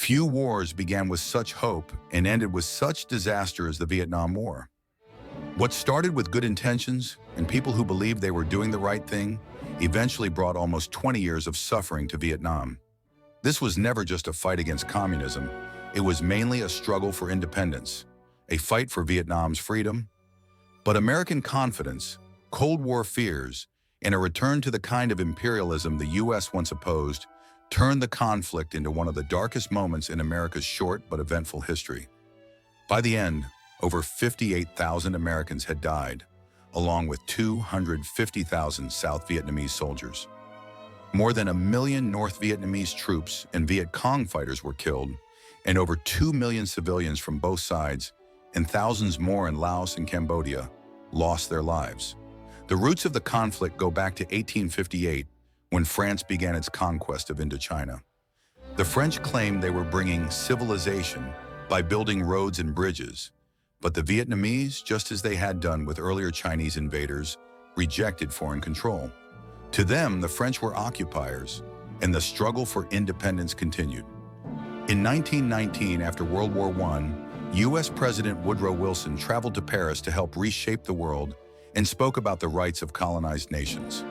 Few wars began with such hope and ended with such disaster as the Vietnam War. What started with good intentions and people who believed they were doing the right thing eventually brought almost 20 years of suffering to Vietnam. This was never just a fight against communism. It was mainly a struggle for independence, a fight for Vietnam's freedom. But American confidence, Cold War fears, and a return to the kind of imperialism the U.S. once opposed turned the conflict into one of the darkest moments in America's short but eventful history. By the end, over 58,000 Americans had died, along with 250,000 South Vietnamese soldiers. More than 1 million North Vietnamese troops and Viet Cong fighters were killed, and over 2 million civilians from both sides, and thousands more in Laos and Cambodia, lost their lives. The roots of the conflict go back to 1858, when France began its conquest of Indochina. The French claimed they were bringing civilization by building roads and bridges, but the Vietnamese, just as they had done with earlier Chinese invaders, rejected foreign control. To them, the French were occupiers, and the struggle for independence continued. In 1919, after World War I, U.S. President Woodrow Wilson traveled to Paris to help reshape the world and spoke about the rights of colonized nations.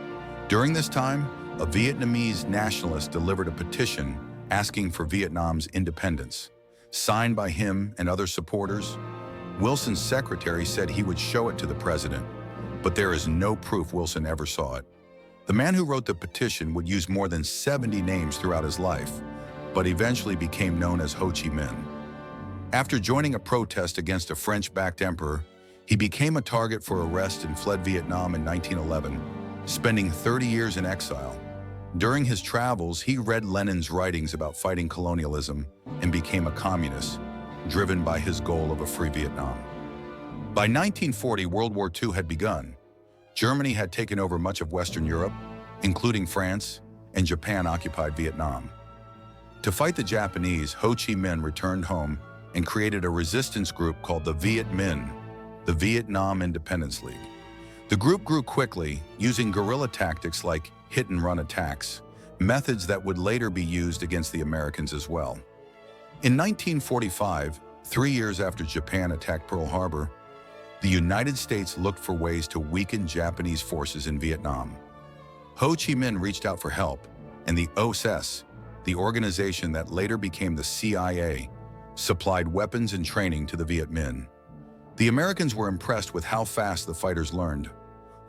During this time, a Vietnamese nationalist delivered a petition asking for Vietnam's independence. Signed by him and other supporters, Wilson's secretary said he would show it to the president, but there is no proof Wilson ever saw it. The man who wrote the petition would use more than 70 names throughout his life, but eventually became known as Ho Chi Minh. After joining a protest against a French-backed emperor, he became a target for arrest and fled Vietnam in 1911, spending 30 years in exile. During his travels, he read Lenin's writings about fighting colonialism and became a communist, driven by his goal of a free Vietnam. By 1940, World War II had begun. Germany had taken over much of Western Europe, including France, and Japan occupied Vietnam. To fight the Japanese, Ho Chi Minh returned home and created a resistance group called the Viet Minh, the Vietnam Independence League. The group grew quickly, using guerrilla tactics like hit-and-run attacks, methods that would later be used against the Americans as well. In 1945, 3 years after Japan attacked Pearl Harbor, the United States looked for ways to weaken Japanese forces in Vietnam. Ho Chi Minh reached out for help, and the OSS, the organization that later became the CIA, supplied weapons and training to the Viet Minh. The Americans were impressed with how fast the fighters learned.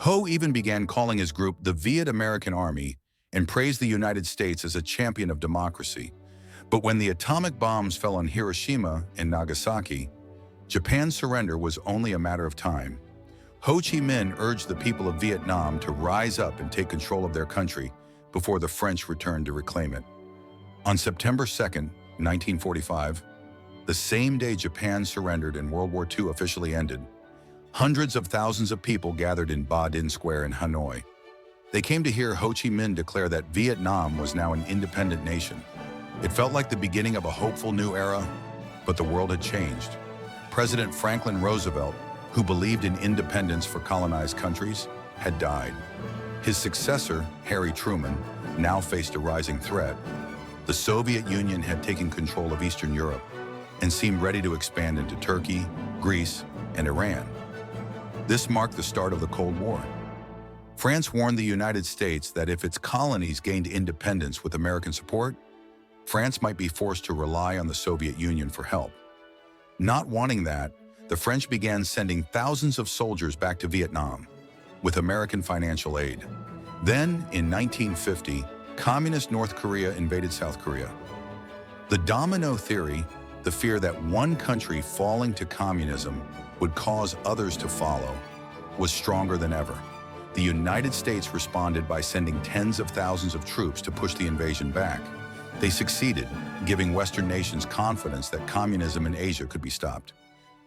Ho even began calling his group the Viet American Army and praised the United States as a champion of democracy. But when the atomic bombs fell on Hiroshima and Nagasaki, Japan's surrender was only a matter of time. Ho Chi Minh urged the people of Vietnam to rise up and take control of their country before the French returned to reclaim it. On September 2, 1945, the same day Japan surrendered and World War II officially ended, hundreds of thousands of people gathered in Ba Dinh Square in Hanoi. They came to hear Ho Chi Minh declare that Vietnam was now an independent nation. It felt like the beginning of a hopeful new era, but the world had changed. President Franklin Roosevelt, who believed in independence for colonized countries, had died. His successor, Harry Truman, now faced a rising threat. The Soviet Union had taken control of Eastern Europe and seemed ready to expand into Turkey, Greece, and Iran. This marked the start of the Cold War. France warned the United States that if its colonies gained independence with American support, France might be forced to rely on the Soviet Union for help. Not wanting that, the French began sending thousands of soldiers back to Vietnam, with American financial aid. Then, in 1950, Communist North Korea invaded South Korea. The domino theory, the fear that one country falling to communism would cause others to follow, was stronger than ever. The United States responded by sending tens of thousands of troops to push the invasion back. They succeeded, giving Western nations confidence that communism in Asia could be stopped.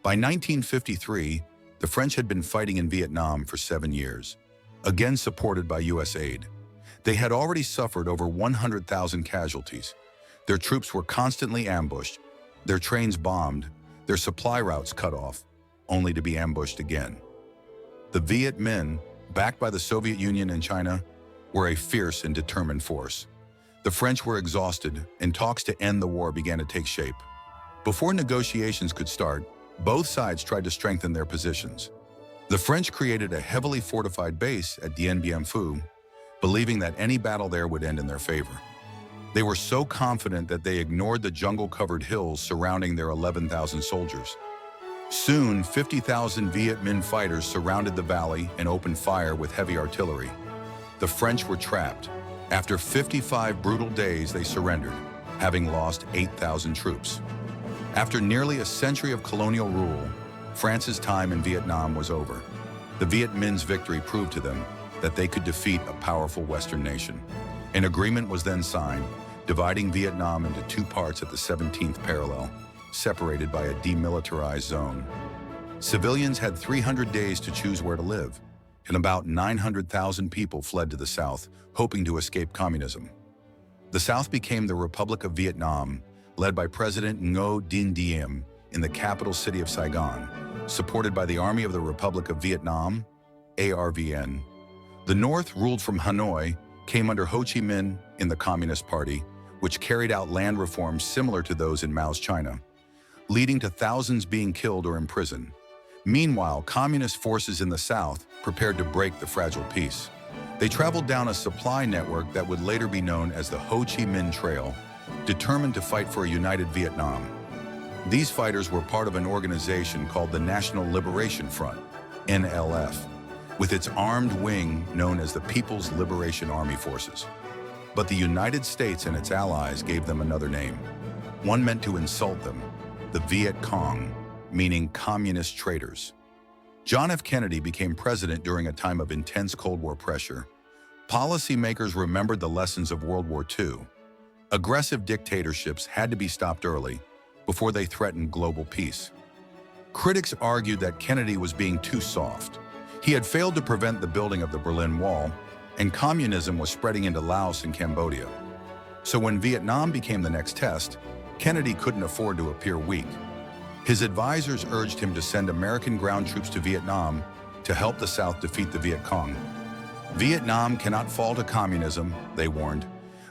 By 1953, the French had been fighting in Vietnam for 7 years, again supported by U.S. aid. They had already suffered over 100,000 casualties. Their troops were constantly ambushed, their trains bombed, their supply routes cut off, only to be ambushed again. The Viet Minh, backed by the Soviet Union and China, were a fierce and determined force. The French were exhausted, and talks to end the war began to take shape. Before negotiations could start, both sides tried to strengthen their positions. The French created a heavily fortified base at Dien Bien Phu, believing that any battle there would end in their favor. They were so confident that they ignored the jungle-covered hills surrounding their 11,000 soldiers. Soon, 50,000 Viet Minh fighters surrounded the valley and opened fire with heavy artillery. The French were trapped. After 55 brutal days, they surrendered, having lost 8,000 troops. After nearly a century of colonial rule, France's time in Vietnam was over. The Viet Minh's victory proved to them that they could defeat a powerful Western nation. An agreement was then signed, dividing Vietnam into two parts at the 17th parallel, separated by a demilitarized zone. Civilians had 300 days to choose where to live, and about 900,000 people fled to the south, hoping to escape communism. The South became the Republic of Vietnam, led by President Ngo Dinh Diem in the capital city of Saigon, supported by the Army of the Republic of Vietnam, ARVN. The North, ruled from Hanoi, came under Ho Chi Minh in the Communist Party, which carried out land reforms similar to those in Mao's China, leading to thousands being killed or imprisoned. Meanwhile, communist forces in the South prepared to break the fragile peace. They traveled down a supply network that would later be known as the Ho Chi Minh Trail, determined to fight for a united Vietnam. These fighters were part of an organization called the National Liberation Front, NLF, with its armed wing known as the People's Liberation Army Forces. But the United States and its allies gave them another name. One meant to insult them, the Viet Cong, meaning communist traitors. John F. Kennedy became president during a time of intense Cold War pressure. Policymakers remembered the lessons of World War II. Aggressive dictatorships had to be stopped early before they threatened global peace. Critics argued that Kennedy was being too soft. He had failed to prevent the building of the Berlin Wall, and communism was spreading into Laos and Cambodia. So when Vietnam became the next test, Kennedy couldn't afford to appear weak. His advisors urged him to send American ground troops to Vietnam to help the South defeat the Viet Cong. Vietnam cannot fall to communism, they warned,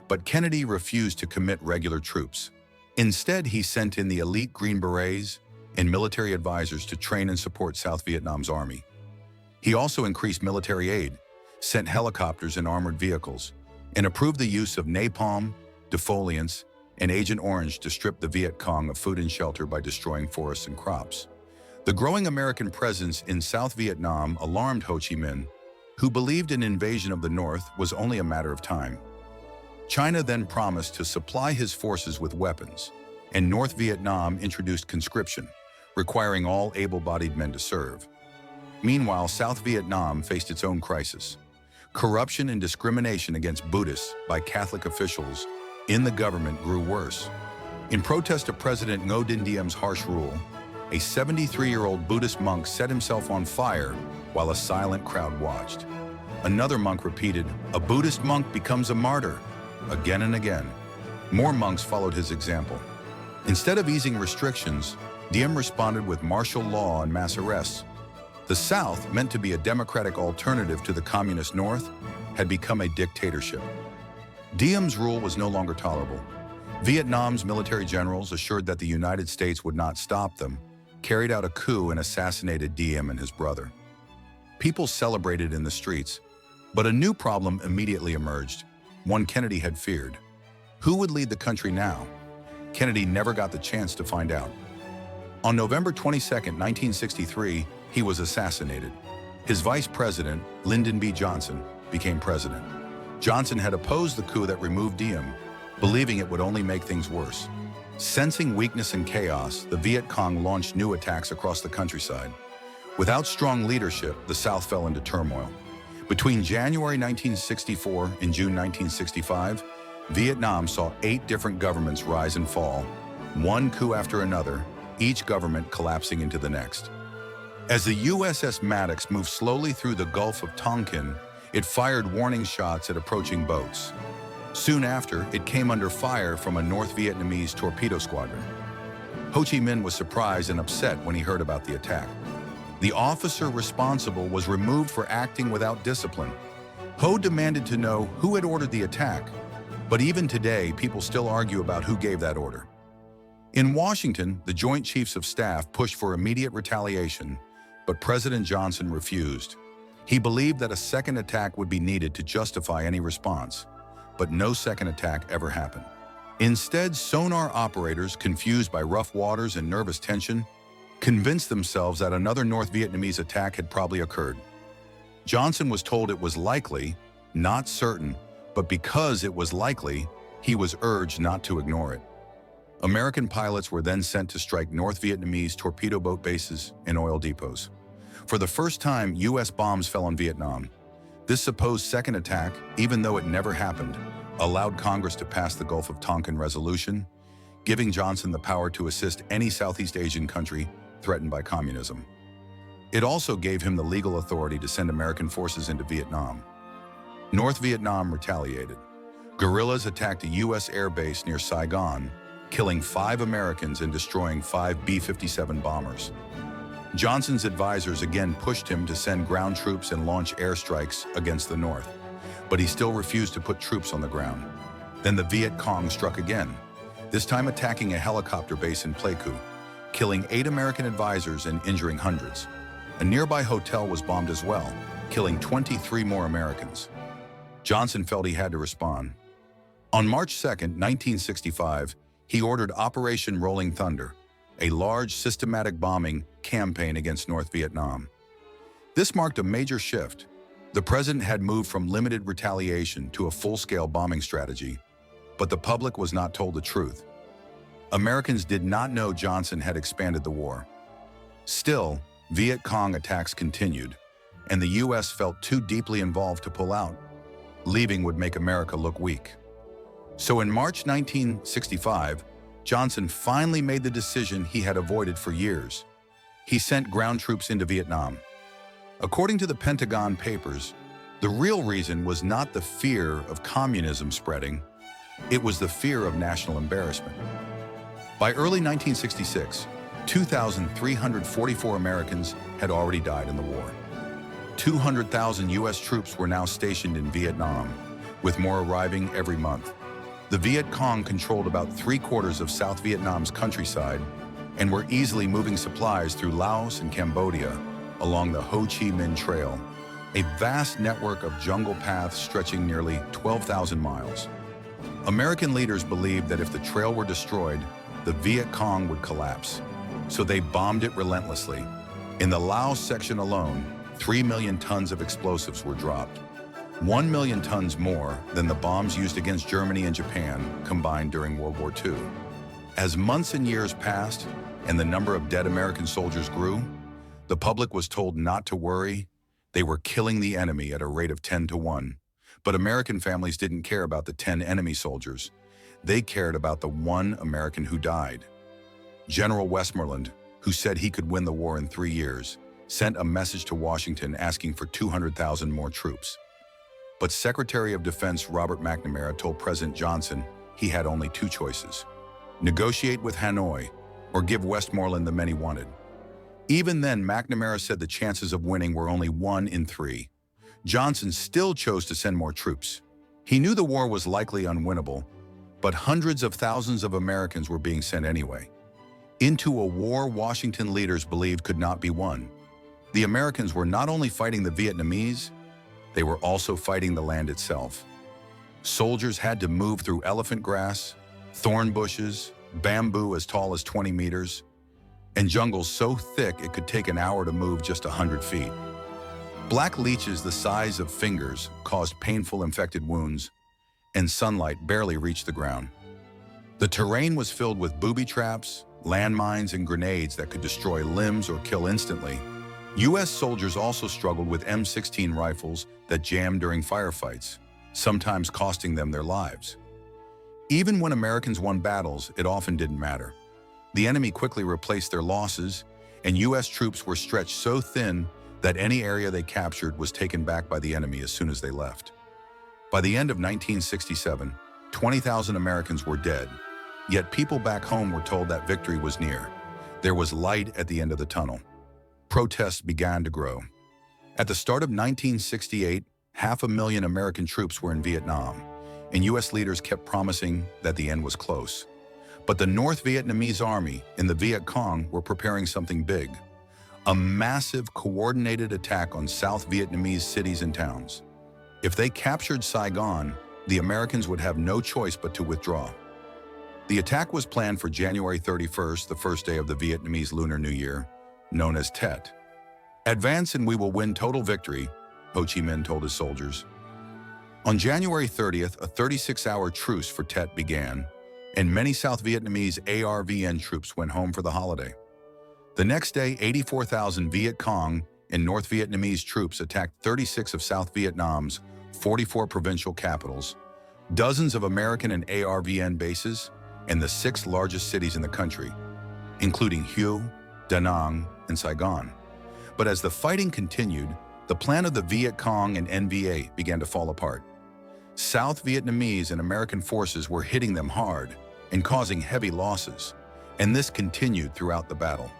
but Kennedy refused to commit regular troops. Instead, he sent in the elite Green Berets and military advisors to train and support South Vietnam's army. He also increased military aid, sent helicopters and armored vehicles, and approved the use of napalm, defoliants, and Agent Orange to strip the Viet Cong of food and shelter by destroying forests and crops. The growing American presence in South Vietnam alarmed Ho Chi Minh, who believed an invasion of the North was only a matter of time. China then promised to supply his forces with weapons, and North Vietnam introduced conscription, requiring all able-bodied men to serve. Meanwhile, South Vietnam faced its own crisis. Corruption and discrimination against Buddhists by Catholic officials in the government grew worse. In protest of President Ngo Dinh Diem's harsh rule, a 73-year-old Buddhist monk set himself on fire while a silent crowd watched. Another monk repeated, "A Buddhist monk becomes a martyr," again and again. More monks followed his example. Instead of easing restrictions, Diem responded with martial law and mass arrests. The South, meant to be a democratic alternative to the communist North, had become a dictatorship. Diem's rule was no longer tolerable. Vietnam's military generals, assured that the United States would not stop them, carried out a coup and assassinated Diem and his brother. People celebrated in the streets, but a new problem immediately emerged, one Kennedy had feared. Who would lead the country now? Kennedy never got the chance to find out. On November 22, 1963, he was assassinated. His vice president, Lyndon B. Johnson, became president. Johnson had opposed the coup that removed Diem, believing it would only make things worse. Sensing weakness and chaos, the Viet Cong launched new attacks across the countryside. Without strong leadership, the South fell into turmoil. Between January 1964 and June 1965, Vietnam saw 8 different governments rise and fall, one coup after another, each government collapsing into the next. As the USS Maddox moved slowly through the Gulf of Tonkin, it fired warning shots at approaching boats. Soon after, it came under fire from a North Vietnamese torpedo squadron. Ho Chi Minh was surprised and upset when he heard about the attack. The officer responsible was removed for acting without discipline. Ho demanded to know who had ordered the attack. But even today, people still argue about who gave that order. In Washington, the Joint Chiefs of Staff pushed for immediate retaliation, but President Johnson refused. He believed that a second attack would be needed to justify any response, but no second attack ever happened. Instead, sonar operators, confused by rough waters and nervous tension, convinced themselves that another North Vietnamese attack had probably occurred. Johnson was told it was likely, not certain, but because it was likely, he was urged not to ignore it. American pilots were then sent to strike North Vietnamese torpedo boat bases and oil depots. For the first time, U.S. bombs fell on Vietnam. This supposed second attack, even though it never happened, allowed Congress to pass the Gulf of Tonkin resolution, giving Johnson the power to assist any Southeast Asian country threatened by communism. It also gave him the legal authority to send American forces into Vietnam. North Vietnam retaliated. Guerrillas attacked a U.S. air base near Saigon, killing 5 Americans and destroying 5 B-57 bombers. Johnson's advisors again pushed him to send ground troops and launch airstrikes against the North, but he still refused to put troops on the ground. Then the Viet Cong struck again, this time attacking a helicopter base in Pleiku, killing 8 American advisors and injuring hundreds. A nearby hotel was bombed as well, killing 23 more Americans. Johnson felt he had to respond. On March 2, 1965, he ordered Operation Rolling Thunder, a large systematic bombing campaign against North Vietnam. This marked a major shift. The president had moved from limited retaliation to a full-scale bombing strategy, but the public was not told the truth. Americans did not know Johnson had expanded the war. Still, Viet Cong attacks continued, and the U.S. felt too deeply involved to pull out. Leaving would make America look weak. So in March 1965, Johnson finally made the decision he had avoided for years. He sent ground troops into Vietnam. According to the Pentagon Papers, the real reason was not the fear of communism spreading, it was the fear of national embarrassment. By early 1966, 2,344 Americans had already died in the war. 200,000 U.S. troops were now stationed in Vietnam, with more arriving every month. The Viet Cong controlled about 3/4 of South Vietnam's countryside and were easily moving supplies through Laos and Cambodia along the Ho Chi Minh Trail, a vast network of jungle paths stretching nearly 12,000 miles. American leaders believed that if the trail were destroyed, the Viet Cong would collapse, so they bombed it relentlessly. In the Laos section alone, 3 million tons of explosives were dropped, 1 million tons more than the bombs used against Germany and Japan combined during World War II. As months and years passed and the number of dead American soldiers grew, the public was told not to worry. They were killing the enemy at a rate of 10 to 1. But American families didn't care about the 10 enemy soldiers. They cared about the 1 American who died. General Westmoreland, who said he could win the war in 3 years, sent a message to Washington asking for 200,000 more troops. But Secretary of Defense Robert McNamara told President Johnson he had only 2 choices: negotiate with Hanoi or give Westmoreland the men he wanted. Even then, McNamara said the chances of winning were only 1 in 3. Johnson still chose to send more troops. He knew the war was likely unwinnable, but hundreds of thousands of Americans were being sent anyway, into a war Washington leaders believed could not be won. The Americans were not only fighting the Vietnamese, they were also fighting the land itself. Soldiers had to move through elephant grass, thorn bushes, bamboo as tall as 20 meters, and jungles so thick it could take an hour to move just 100 feet. Black leeches the size of fingers caused painful infected wounds, and sunlight barely reached the ground. The terrain was filled with booby traps, landmines, and grenades that could destroy limbs or kill instantly. U.S. soldiers also struggled with M16 rifles that jammed during firefights, sometimes costing them their lives. Even when Americans won battles, it often didn't matter. The enemy quickly replaced their losses, and U.S. troops were stretched so thin that any area they captured was taken back by the enemy as soon as they left. By the end of 1967, 20,000 Americans were dead, yet people back home were told that victory was near. There was light at the end of the tunnel. Protests began to grow. At the start of 1968, 500,000 American troops were in Vietnam, and U.S. leaders kept promising that the end was close. But the North Vietnamese army and the Viet Cong were preparing something big, a massive coordinated attack on South Vietnamese cities and towns. If they captured Saigon, the Americans would have no choice but to withdraw. The attack was planned for January 31st, the first day of the Vietnamese Lunar New Year, known as Tet. "Advance and we will win total victory," Ho Chi Minh told his soldiers. On January 30th, a 36-hour truce for Tet began, and many South Vietnamese ARVN troops went home for the holiday. The next day, 84,000 Viet Cong and North Vietnamese troops attacked 36 of South Vietnam's 44 provincial capitals, dozens of American and ARVN bases, and the 6 largest cities in the country, including Hue, Da Nang, and Saigon. But as the fighting continued, the plan of the Viet Cong and NVA began to fall apart. South Vietnamese and American forces were hitting them hard and causing heavy losses, and this continued throughout the battle.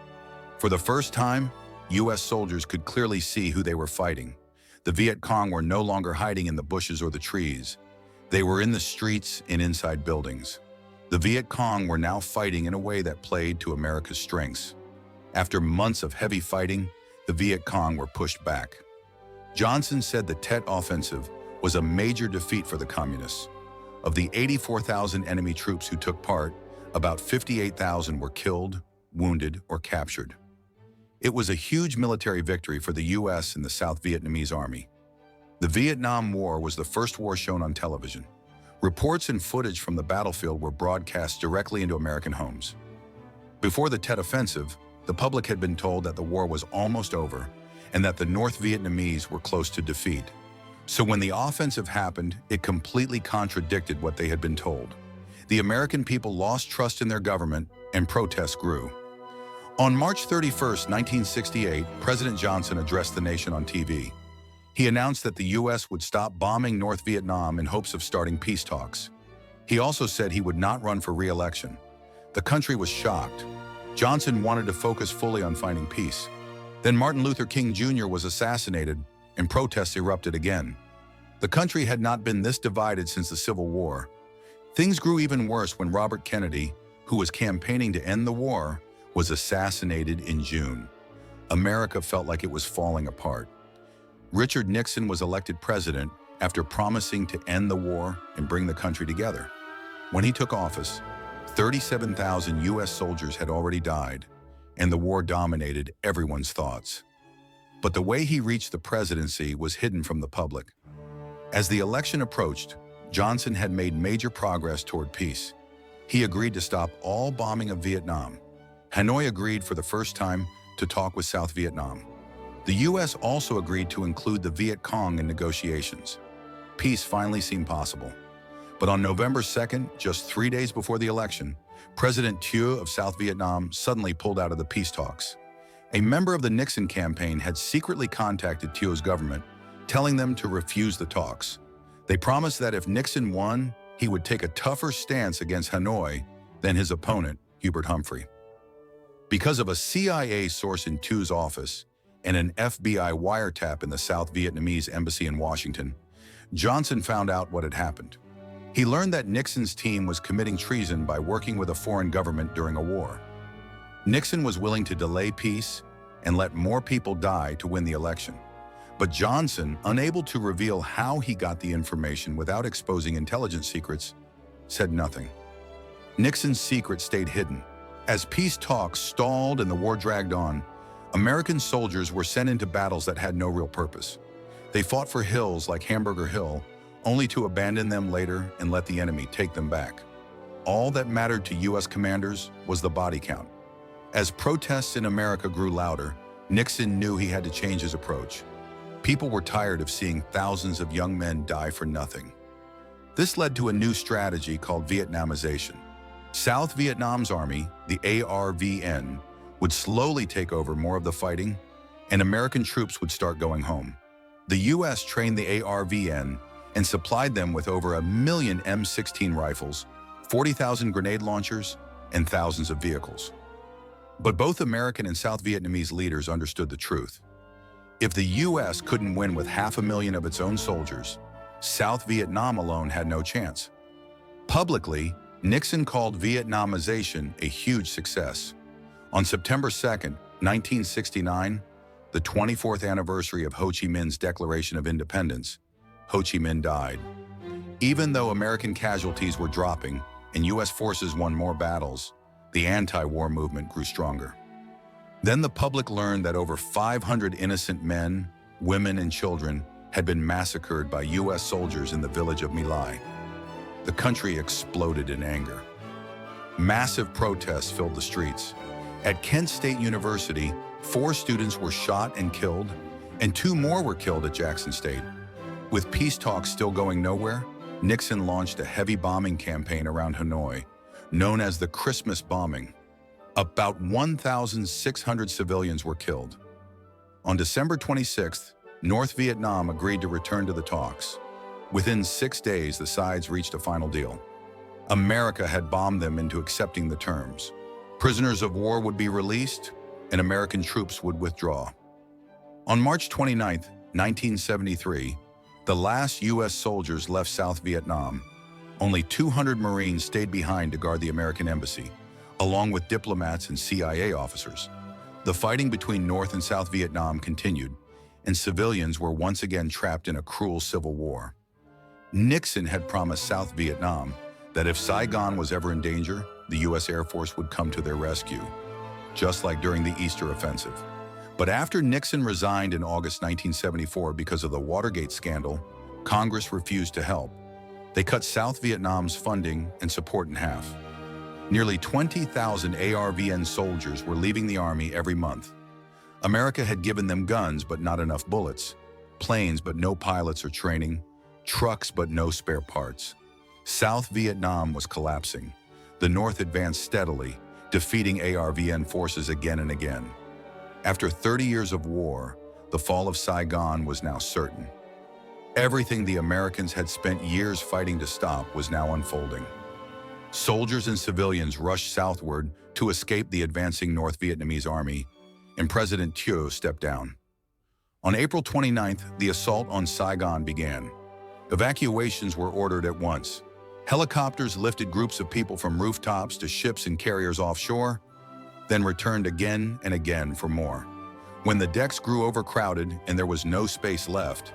For the first time, U.S. soldiers could clearly see who they were fighting. The Viet Cong were no longer hiding in the bushes or the trees. They were in the streets and inside buildings. The Viet Cong were now fighting in a way that played to America's strengths. After months of heavy fighting, the Viet Cong were pushed back. Johnson said the Tet Offensive was a major defeat for the communists. Of the 84,000 enemy troops who took part, about 58,000 were killed, wounded, or captured. It was a huge military victory for the U.S. and the South Vietnamese army. The Vietnam War was the first war shown on television. Reports and footage from the battlefield were broadcast directly into American homes. Before the Tet Offensive, the public had been told that the war was almost over and that the North Vietnamese were close to defeat. So when the offensive happened, it completely contradicted what they had been told. The American people lost trust in their government and protests grew. On March 31, 1968, President Johnson addressed the nation on TV. He announced that the U.S. would stop bombing North Vietnam in hopes of starting peace talks. He also said he would not run for re-election. The country was shocked. Johnson wanted to focus fully on finding peace. Then Martin Luther King Jr. was assassinated, and protests erupted again. The country had not been this divided since the Civil War. Things grew even worse when Robert Kennedy, who was campaigning to end the war, was assassinated in June. America felt like it was falling apart. Richard Nixon was elected president after promising to end the war and bring the country together. When he took office, 37,000 U.S. soldiers had already died, and the war dominated everyone's thoughts. But the way he reached the presidency was hidden from the public. As the election approached, Johnson had made major progress toward peace. He agreed to stop all bombing of Vietnam. Hanoi agreed for the first time to talk with South Vietnam. The U.S. also agreed to include the Viet Cong in negotiations. Peace finally seemed possible. But on November 2nd, just 3 days before the election, President Thieu of South Vietnam suddenly pulled out of the peace talks. A member of the Nixon campaign had secretly contacted Thieu's government, telling them to refuse the talks. They promised that if Nixon won, he would take a tougher stance against Hanoi than his opponent, Hubert Humphrey. Because of a CIA source in Thieu's office and an FBI wiretap in the South Vietnamese embassy in Washington, Johnson found out what had happened. He learned that Nixon's team was committing treason by working with a foreign government during a war. Nixon was willing to delay peace and let more people die to win the election. But Johnson, unable to reveal how he got the information without exposing intelligence secrets, said nothing. Nixon's secret stayed hidden. As peace talks stalled and the war dragged on, American soldiers were sent into battles that had no real purpose. They fought for hills like Hamburger Hill, only to abandon them later and let the enemy take them back. All that mattered to U.S. commanders was the body count. As protests in America grew louder, Nixon knew he had to change his approach. People were tired of seeing thousands of young men die for nothing. This led to a new strategy called Vietnamization. South Vietnam's army, the ARVN, would slowly take over more of the fighting, and American troops would start going home. The U.S. trained the ARVN and supplied them with over 1 million M16 rifles, 40,000 grenade launchers, and thousands of vehicles. But both American and South Vietnamese leaders understood the truth. If the U.S. couldn't win with 500,000 of its own soldiers, South Vietnam alone had no chance. Publicly, Nixon called Vietnamization a huge success. On September 2, 1969, the 24th anniversary of Ho Chi Minh's Declaration of Independence, Ho Chi Minh died. Even though American casualties were dropping and U.S. forces won more battles, the anti-war movement grew stronger. Then the public learned that over 500 innocent men, women, and children had been massacred by U.S. soldiers in the village of My Lai. The country exploded in anger. Massive protests filled the streets. At Kent State University, 4 students were shot and killed, and 2 more were killed at Jackson State. With peace talks still going nowhere, Nixon launched a heavy bombing campaign around Hanoi, known as the Christmas bombing. About 1,600 civilians were killed. On December 26th, North Vietnam agreed to return to the talks. Within 6 days, the sides reached a final deal. America had bombed them into accepting the terms. Prisoners of war would be released, and American troops would withdraw. On March 29, 1973, the last U.S. soldiers left South Vietnam. Only 200 Marines stayed behind to guard the American embassy, along with diplomats and CIA officers. The fighting between North and South Vietnam continued, and civilians were once again trapped in a cruel civil war. Nixon had promised South Vietnam that if Saigon was ever in danger, the U.S. Air Force would come to their rescue, just like during the Easter Offensive. But after Nixon resigned in August 1974 because of the Watergate scandal, Congress refused to help. They cut South Vietnam's funding and support in half. Nearly 20,000 ARVN soldiers were leaving the army every month. America had given them guns but not enough bullets, planes but no pilots or training, trucks but no spare parts. South Vietnam was collapsing. The North advanced steadily, defeating ARVN forces again and again. After 30 years of war, the fall of Saigon was now certain. Everything the Americans had spent years fighting to stop was now unfolding. Soldiers and civilians rushed southward to escape the advancing North Vietnamese army, and President Thieu stepped down. On April 29th, the assault on Saigon began. Evacuations were ordered at once. Helicopters lifted groups of people from rooftops to ships and carriers offshore, then returned again and again for more. When the decks grew overcrowded and there was no space left,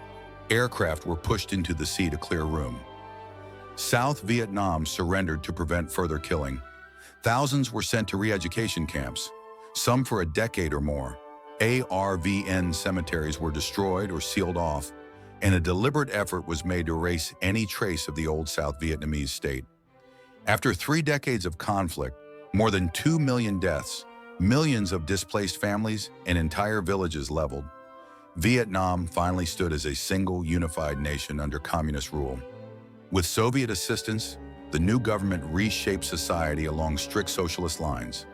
aircraft were pushed into the sea to clear room. South Vietnam surrendered to prevent further killing. Thousands were sent to re-education camps, some for a decade or more. ARVN cemeteries were destroyed or sealed off, and a deliberate effort was made to erase any trace of the old South Vietnamese state. After 3 decades of conflict, more than 2 million deaths, millions of displaced families, and entire villages leveled, Vietnam finally stood as a single, unified nation under communist rule. With Soviet assistance, the new government reshaped society along strict socialist lines.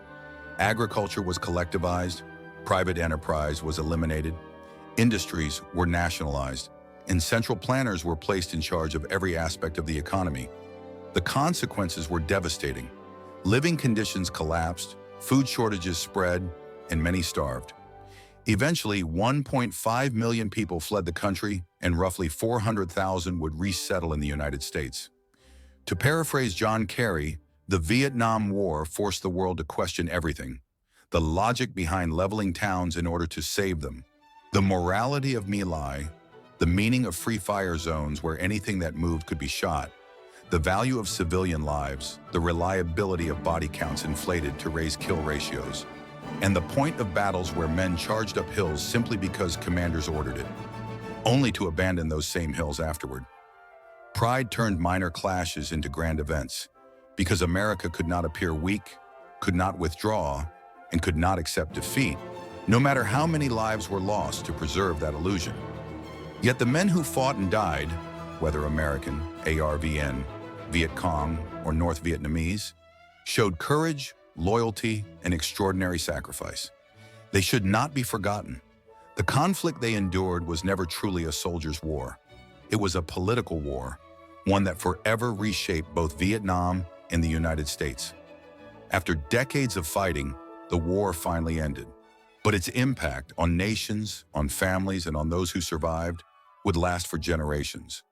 Agriculture was collectivized, private enterprise was eliminated, industries were nationalized, and central planners were placed in charge of every aspect of the economy. The consequences were devastating. Living conditions collapsed, food shortages spread, and many starved. Eventually, 1.5 million people fled the country, and roughly 400,000 would resettle in the United States. To paraphrase John Kerry, the Vietnam War forced the world to question everything: the logic behind leveling towns in order to save them, the morality of My Lai, the meaning of free fire zones where anything that moved could be shot, the value of civilian lives, the reliability of body counts inflated to raise kill ratios, and the point of battles where men charged up hills simply because commanders ordered it, only to abandon those same hills afterward. Pride turned minor clashes into grand events, because America could not appear weak, could not withdraw, and could not accept defeat, no matter how many lives were lost to preserve that illusion. Yet the men who fought and died, whether American, ARVN, Viet Cong, or North Vietnamese, showed courage, loyalty, and extraordinary sacrifice. They should not be forgotten. The conflict they endured was never truly a soldier's war. It was a political war, one that forever reshaped both Vietnam and the United States. After decades of fighting, the war finally ended. But its impact on nations, on families, and on those who survived would last for generations.